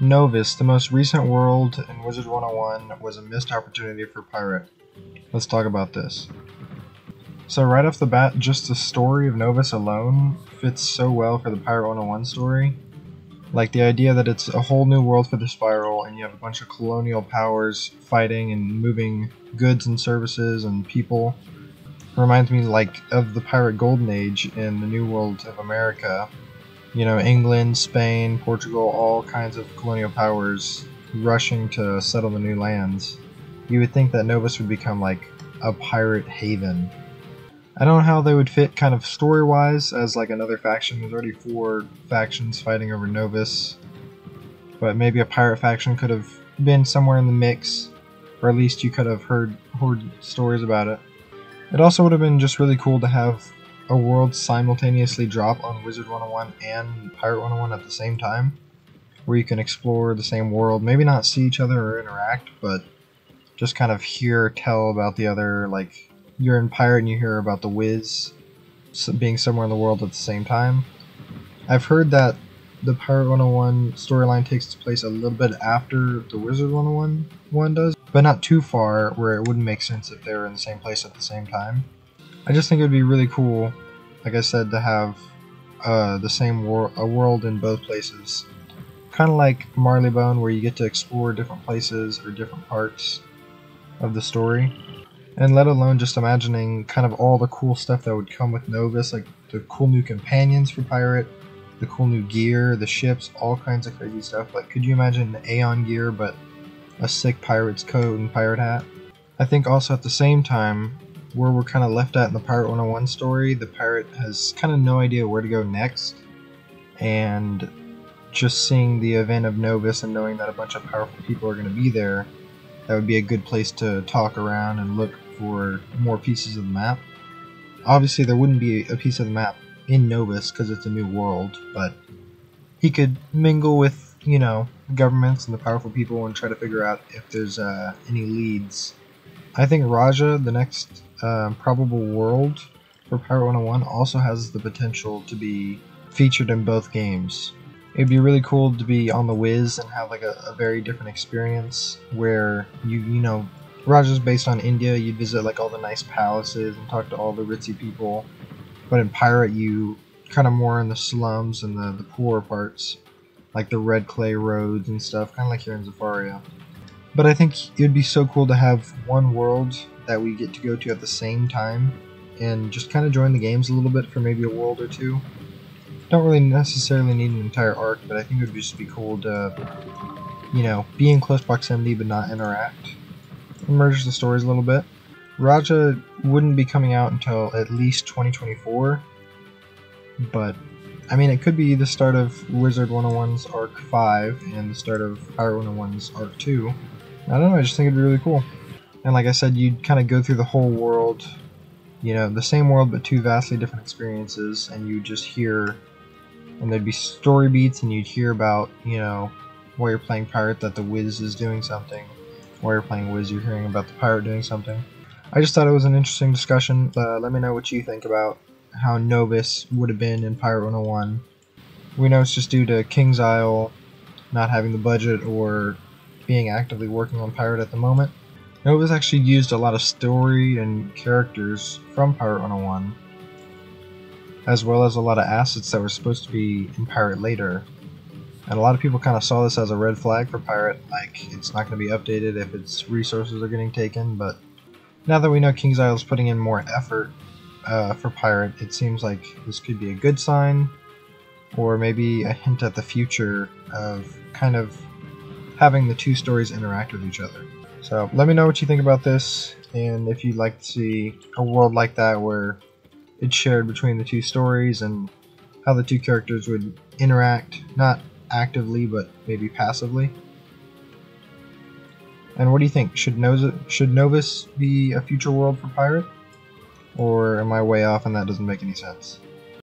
Novus, the most recent world in Wizard101, was a missed opportunity for Pirate. Let's talk about this. So right off the bat, just the story of Novus alone fits so well for the Pirate101 story. Like the idea that it's a whole new world for the Spiral, and you have a bunch of colonial powers fighting and moving goods and services and people. Reminds me like of the Pirate Golden Age in the New World of America. You know, England, Spain, Portugal, all kinds of colonial powers rushing to settle the new lands. You would think that Novus would become like a pirate haven. I don't know how they would fit kind of story-wise as like another faction. There's already 4 factions fighting over Novus. But maybe a pirate faction could have been somewhere in the mix, or at least you could have heard stories about it. It also would have been just really cool to have a world simultaneously drop on Wizard101 and Pirate101 at the same time, where you can explore the same world, maybe not see each other or interact, but just kind of hear or tell about the other. Like you're in Pirate and you hear about the Wiz being somewhere in the world at the same time. I've heard that the Pirate101 storyline takes place a little bit after the Wizard101 one does, but not too far where it wouldn't make sense if they were in the same place at the same time. I just think it would be really cool, like I said, to have the same a world in both places. Kind of like Marleybone, where you get to explore different places or different parts of the story. And let alone just imagining kind of all the cool stuff that would come with Novus, like the cool new companions for Pirate, the cool new gear, the ships, all kinds of crazy stuff. Like, could you imagine the Aeon gear, but a sick pirate's coat and pirate hat? I think also at the same time, where we're kind of left at in the Pirate101 story, the pirate has kind of no idea where to go next, and just seeing the event of Novus and knowing that a bunch of powerful people are going to be there, that would be a good place to talk around and look for more pieces of the map. Obviously there wouldn't be a piece of the map in Novus because it's a new world, but he could mingle with, you know, governments and the powerful people and try to figure out if there's any leads. I think Raja, the next probable world for Pirate101, also has the potential to be featured in both games. It'd be really cool to be on the Wiz and have like a very different experience where you know, Raja's based on India, you'd visit like all the nice palaces and talk to all the ritzy people, but in Pirate you kind of more in the slums and the poorer parts, like the red clay roads and stuff, kind of like here in Zafaria. But I think it would be so cool to have one world that we get to go to at the same time and just kind of join the games a little bit for maybe a world or two. Don't really necessarily need an entire arc, but I think it would just be cool to, you know, be in close proximity but not interact. Merge the stories a little bit. Raja wouldn't be coming out until at least 2024, but I mean, it could be the start of Wizard101's Arc 5 and the start of Pirate101's Arc 2. I don't know, I just think it'd be really cool. And like I said, you'd kind of go through the whole world, you know, the same world but 2 vastly different experiences, and you'd just hear, and there'd be story beats, and you'd hear about, you know, while you're playing Pirate that the Wiz is doing something. While you're playing Wiz, you're hearing about the Pirate doing something. I just thought it was an interesting discussion. Let me know what you think about how Novus would have been in Pirate101. We know it's just due to King's Isle not having the budget or being actively working on Pirate at the moment. Novus actually used a lot of story and characters from Pirate101, as well as a lot of assets that were supposed to be in Pirate later. And a lot of people kind of saw this as a red flag for Pirate, like it's not going to be updated if its resources are getting taken, but now that we know King's Isle is putting in more effort for Pirate, it seems like this could be a good sign, or maybe a hint at the future of kind of having the 2 stories interact with each other. So let me know what you think about this, and if you'd like to see a world like that where it's shared between the 2 stories and how the 2 characters would interact, not actively but maybe passively. And what do you think? Should Novus be a future world for Pirate? Or am I way off and that doesn't make any sense?